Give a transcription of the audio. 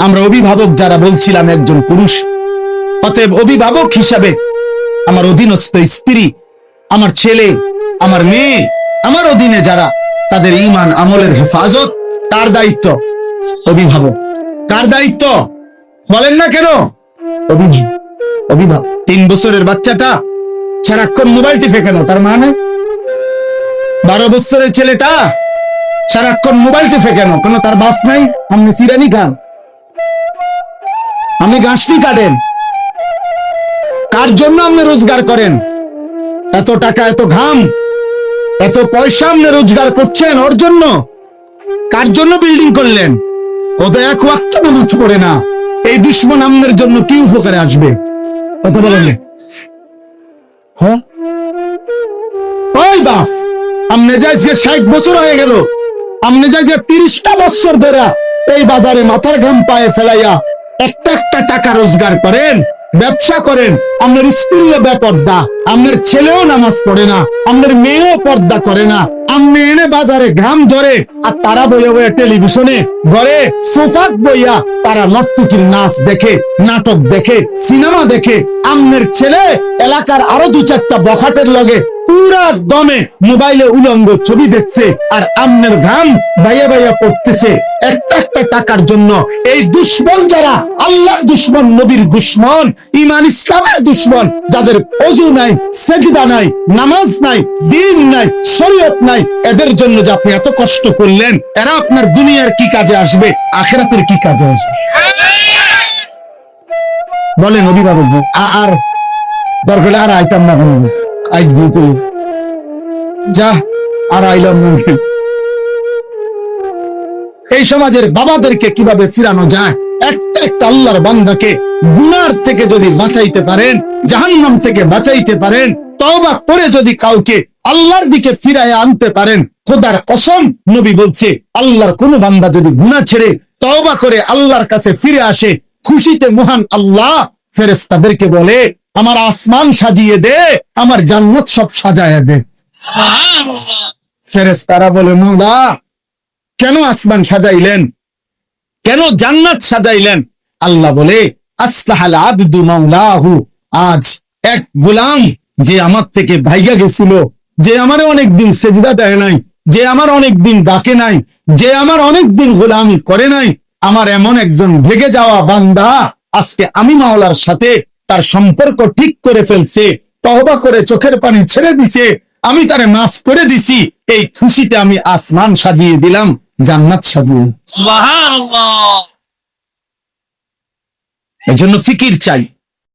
আমরা অভিভাবক যারা বলছিলাম একজন পুরুষ, অতএব অভিভাবক হিসাবে আমার অধীনস্থ স্ত্রী, আমার ছেলে, আমার মেয়ে, আমার অধীনে যারা, তাদের ঈমান আমলের হেফাজত তার দায়িত্ব। অভিভাবক কার দায়িত্ব বলেন না কেন? অভিভাবক। 3 বছরের বাচ্চাটা সারাক্ষণ মোবাইল টিপে কেন? তার মা নাই? 12 বছরের ছেলেটা সারাক্ষণ মোবাইল টিপে কেন? কেন তার বাপ নাই? আপনি চিরানি খান, আপনি গাছটি কাটেন, কার জন্য আপনি রোজগার করেন? এত টাকা, এত ঘাম, এত পয়সা আপনি রোজগার করছেন ওর জন্য? কার জন্য বিল্ডিং করলেন? ও তো এক ওয়াক্ত নামাজ পড়ে না। এই দুশ্মন আপনার জন্য কি উপকারে আসবে? কথা বলেন। হ্যাঁ, ওই বাস, আপনি যাই 60 বছর হয়ে গেল, আপনি যাই 30টা বছর ধরে এই বাজারে মাথার ঘাম পায়ে ফেলাইয়া একটা একটা টাকা রোজগার করেন, ব্যবসা করেন। আপনার স্ত্রীও বেপর্দা, আপনার ছেলেও নামাজ পড়ে না, আপনার মেয়েও পর্দা করে না। আপনি এনে বাজারে ঘাম ধরে, আর তারা বইয়া বইয়া টেলিভিশনে ঘরে সোফাত বইয়া তারা নর্তকীর নাচ দেখে, নাটক দেখে, সিনেমা দেখে। আপনার ছেলে এলাকার আরো 2-4টা বখাটের লগে পুরা দমে মোবাইলে উলঙ্গ ছবি দেখছে, আর আমনের ঘাম বাইয়া বাইয়া পড়তেছে একটা একটা টাকার জন্য। এই দুশ্মন যারা, আল্লাহর দুশ্মন, নবীর দুশ্মন, ঈমান ইসলামের দুশ্মন, যাদের ওযু নাই, সেজদা নাই, নামাজ নাই, দ্বীন নাই, শরীয়ত নাই, এদের জন্য যে আপনি এত কষ্ট করলেন, এরা আপনার দুনিয়ার কি কাজে আসবে, আখিরাতের কি কাজে আসবে? বলেন অভিভাবক। আর দরকার আর আইতাম না কোনো আইস গুলো যা, আর আইলাম না। এই সমাজের বাবাদেরকে কিভাবে ফিরানো যায়? একটা একটা আল্লাহর বান্দাকে গুনার থেকে যদি বাঁচাইতে পারেন, জাহান্নাম থেকে বাঁচাইতে পারেন, তওবা করে যদি কাউকে আল্লাহর দিকে ফিরায় আনতে পারেন, খোদার কসম নবী বলছে, আল্লাহর কোন বান্দা যদি গুনাহ ছেড়ে তওবা করে আল্লাহর কাছে ফিরে আসে, খুশিতে মহান আল্লাহ ফেরেশতাদেরকে বলে, আমার আসমান সাজিয়ে দে, আমার জান্নাত সব সাজায়া দে। ফেরেশতারা বলে, মওলা কেন আসমান সাজাইলেন, কেন জান্নাত সাজাইলেন? আল্লাহ বলে, আসলাহাল আবদু মাওলাহু, আজ এক গোলাম যে আমার থেকে ভাইগা গেছিল, যে আমার অনেকদিন সেজদা দেয় নাই, যে আমার অনেকদিন ডাকে নাই, যে আমার অনেকদিন গোলামি করে নাই, আমার এমন একজন ভেগে যাওয়া বান্দা আজকে আমি মাওলার সাথে তার সম্পর্ক ঠিক করে ফেলছে, তওবা করে চোখের পানি ছেড়ে দিছে, আমি তারে মাফ করে দিছি। এই খুশিতে আমি আসমান সাজিয়ে দিলাম, জান্নাত সাজিয়ে। সুবহানাল্লাহ। এজন্য ফিকির চাই।